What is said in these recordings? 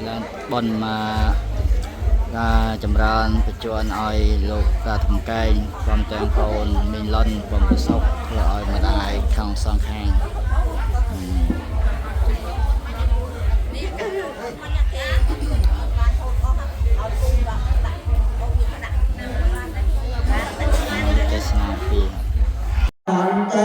ឡើងបនមកការចម្រើនបញ្ជាន់ឲ្យលោកការធំកែងព្រមទាំងកូនមីងលុនព្រមប្រសុខធ្វើឲ្យម្ដាយខាងសងខាងទេសនាពីអន្ត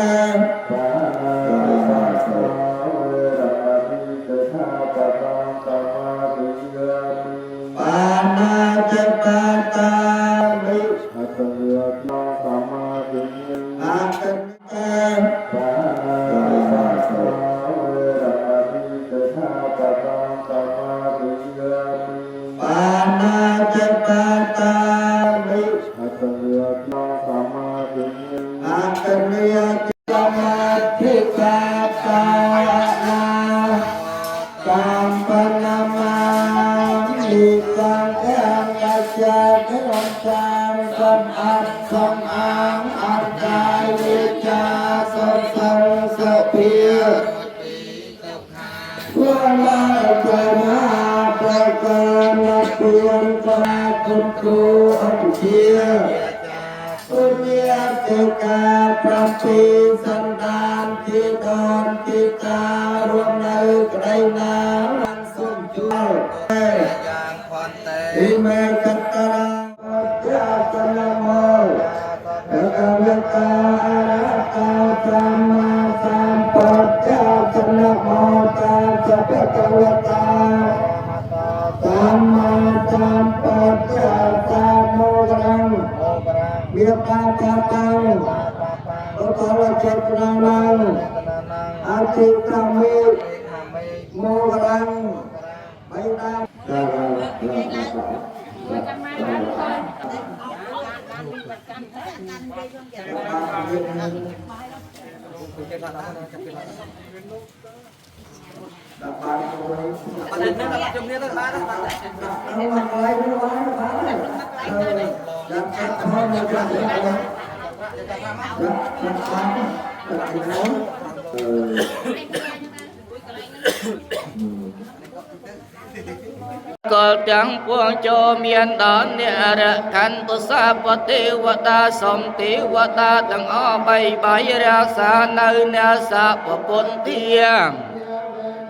កលទាំងពួងចូលមានដល់អ្នករកាន់ទុសាពទេវតាសំទេវតាទាំងអស់បីបាយរក្សានៅអ្នកសាពពុនធា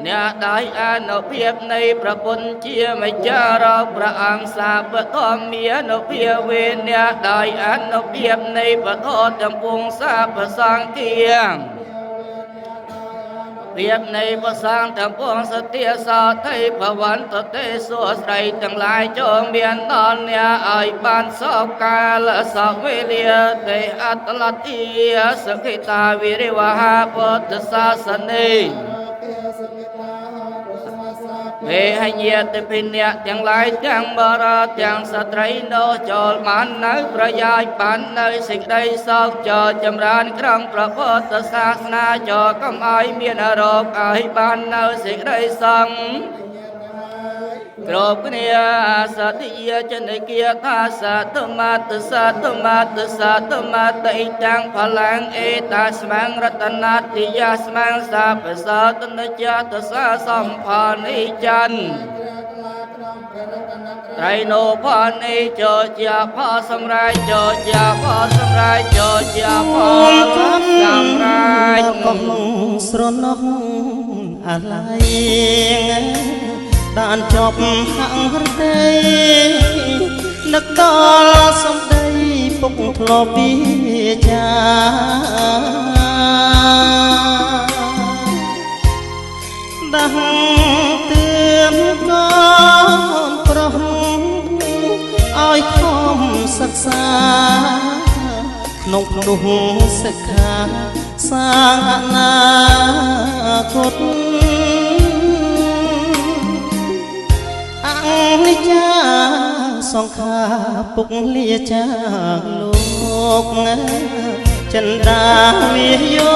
អ្នកដែលអនុភាពនៃប្រពន្ធជាម្ចាស់រកព្រះអង្គសាពធម្មានុភាវេអ្នកដែលអនុភាពនៃពធទាំងពួងសាពសង្ឃាភាពនៃប្រសាងទាំងពួងសតិសោថៃភវន្តទេសួស្ដីទាំងឡាយចូលមានដល់អ្នកឲ្យបានសុខកាលសវេលាទេអត្តលតិសង្ឃិតាវិរិវហាពុទ្ធសាសនេវេហញ្ញាតិភិនៈទាំងឡាយទាំងបរិយទាំងស្ត្រីនោះចូលបាននៅប្រយោជន៍បាននៅសេចក្តីសុខចូលចម្រើនក្រុងព្រះពុទ្ធសាសនាចូលកុំឲ្យមានរោគឲ្យបាននៅសេចក្តីសុខគ្រប់គ្នាសតិយចនិគាថាសតមតសតមតសតមតឥតាំងផលាំងអេតាស្មាំងរតនាតិយាស្មាំងសាពសតនចតសាសំផលនិចន្ទត្រៃណោផលនិចោជាផលសម្រាប់ចោជាផលសម្រាប់ចោជាផលសម្រាប់កំស្រណោះអាឡ័យដានជប់ហាំងរដីនឹកដល់សំដីពុកធ្លាប់ពីចាដាស់ទឿនកូនប្រុសឲ្យខំសិក្សាក្នុងនោះសិក្ខាសាងអនាគតនិយាសង្ខាពុកលាចាលោកចិន្តាមាយោ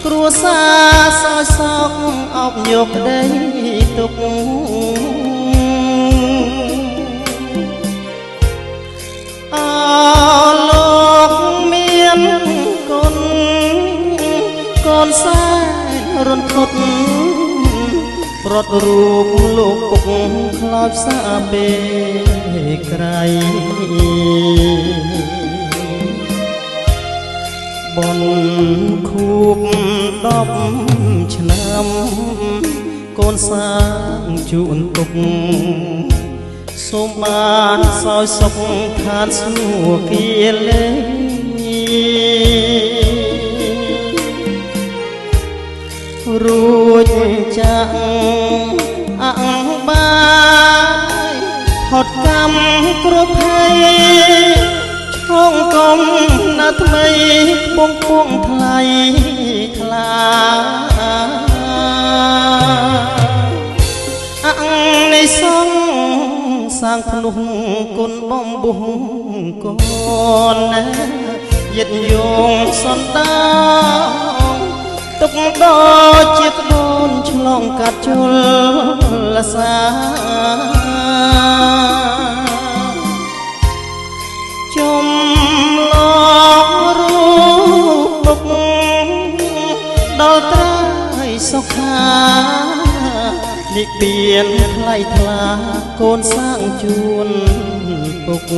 គ្រួសារសោយសោកអបយកក្តីទុកអលោកមានគុណកូនសែនរន្ធត់ប្រ ត់រូបលោកពុកខ្លោចសាបេក្រៃបនខួប10ឆ្នាំកូនសាងជូនទុកសូមបានសោយសុខខានស្នួគៀលេរួចចាក់អង្គបាយហត់កម្មគ្រប់ភ័យឆ្លងកុំណាថ្មីពងពងថ្លៃថ្លាអង្គនៃសងសាងភ្នោះគុណបំបុះកូនណាយិតយងសន្តានទុកដល់ជាតិបូនឆ្លងកាត់ជលសាចំឡងរូបពុកដល់ត្រើយសុខានិព្វានថ្លៃថ្លាកូនសាងជួនពុក